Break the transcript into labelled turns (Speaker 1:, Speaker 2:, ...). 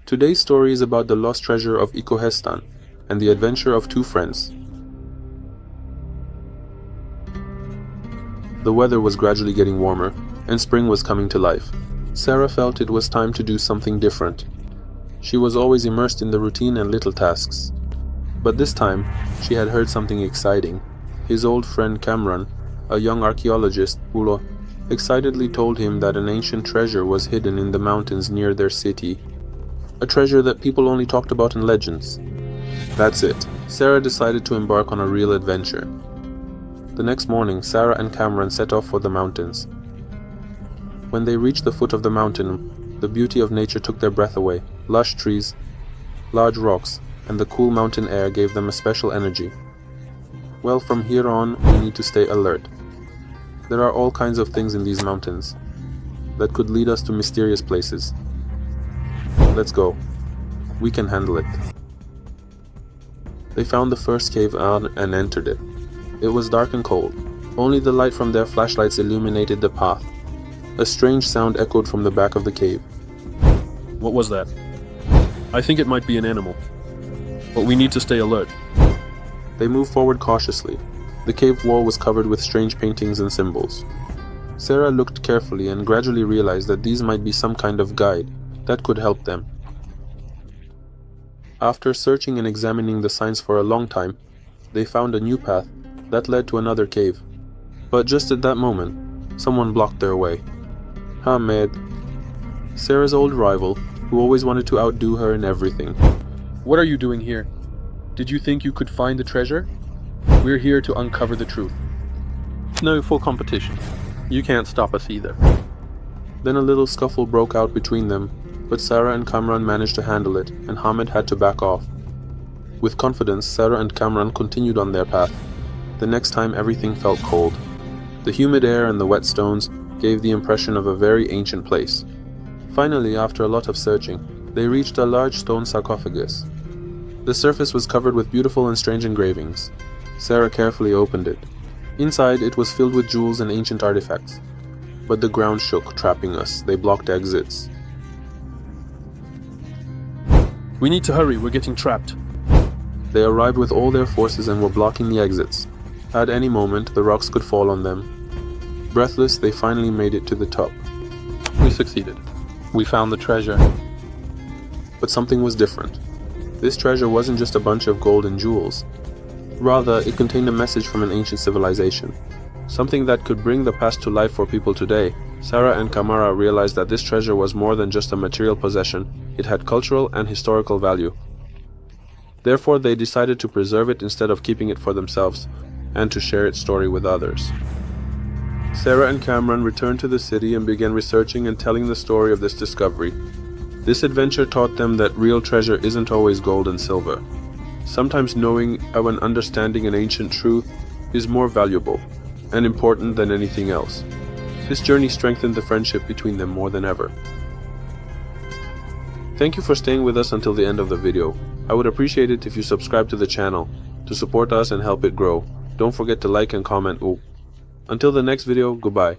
Speaker 1: Today's story is about the lost treasure of Ikohestan and the adventure of two friends. The weather was gradually getting warmer, and spring was coming to life. Sara felt it was time to do something different. She was always immersed in the routine and little tasks. But this time, she had heard something exciting. His old friend Kamran, a young archaeologist, excitedly told him that an ancient treasure was hidden in the mountains near their city. A treasure that people only talked about in legends. That's it. Sara decided to embark on a real adventure. The next morning, Sara and Kamran set off for the mountains. When they reached the foot of the mountain, the beauty of nature took their breath away. Lush trees, large rocks, and the cool mountain air gave them a special energy. Well, from here on, we need to stay alert. There are all kinds of things in these mountains that could lead us to mysterious places. Let's go. We can handle it. They found the first cave and entered it. It was dark and cold. Only the light from their flashlights illuminated the path. A strange sound echoed from the back of the cave.
Speaker 2: What was that? I think it might be an animal. But we need to stay alert.
Speaker 1: They moved forward cautiously. The cave wall was covered with strange paintings and symbols. Sara looked carefully and gradually realized that these might be some kind of guide that could help them. After searching and examining the signs for a long time, they found a new path that led to another cave. But just at that moment, someone blocked their way. Ahmed, Sara's old rival, who always wanted to outdo her in everything.
Speaker 2: What are you doing here? Did you think you could find the treasure? We're here to uncover the truth.
Speaker 3: No full competition. You can't stop us either.
Speaker 1: Then a little scuffle broke out between them, but Sara and Kamran managed to handle it, and Ahmed had to back off. With confidence, Sara and Kamran continued on their path. The next time, everything felt cold. The humid air and the wet stones gave the impression of a very ancient place. Finally, after a lot of searching, they reached a large stone sarcophagus. The surface was covered with beautiful and strange engravings. Sara carefully opened it. Inside, it was filled with jewels and ancient artifacts. But the ground shook, trapping us. They blocked exits.
Speaker 2: We need to hurry, we're getting trapped.
Speaker 1: They arrived with all their forces and were blocking the exits. At any moment, the rocks could fall on them. Breathless, they finally made it to the top.
Speaker 3: We succeeded. We found the treasure.
Speaker 1: But something was different. This treasure wasn't just a bunch of gold and jewels. Rather, it contained a message from an ancient civilization. Something that could bring the past to life for people today. Sara and Kamran realized that this treasure was more than just a material possession. It had cultural and historical value. Therefore, they decided to preserve it instead of keeping it for themselves, and to share its story with others. Sara and Kamran returned to the city and began researching and telling the story of this discovery. This adventure taught them that real treasure isn't always gold and silver. Sometimes knowing and understanding an ancient truth is more valuable and important than anything else. This journey strengthened the friendship between them more than ever. Thank you for staying with us until the end of the video. I would appreciate it if you subscribe to the channel to support us and help it grow. Don't forget to like and comment. Until the next video, goodbye.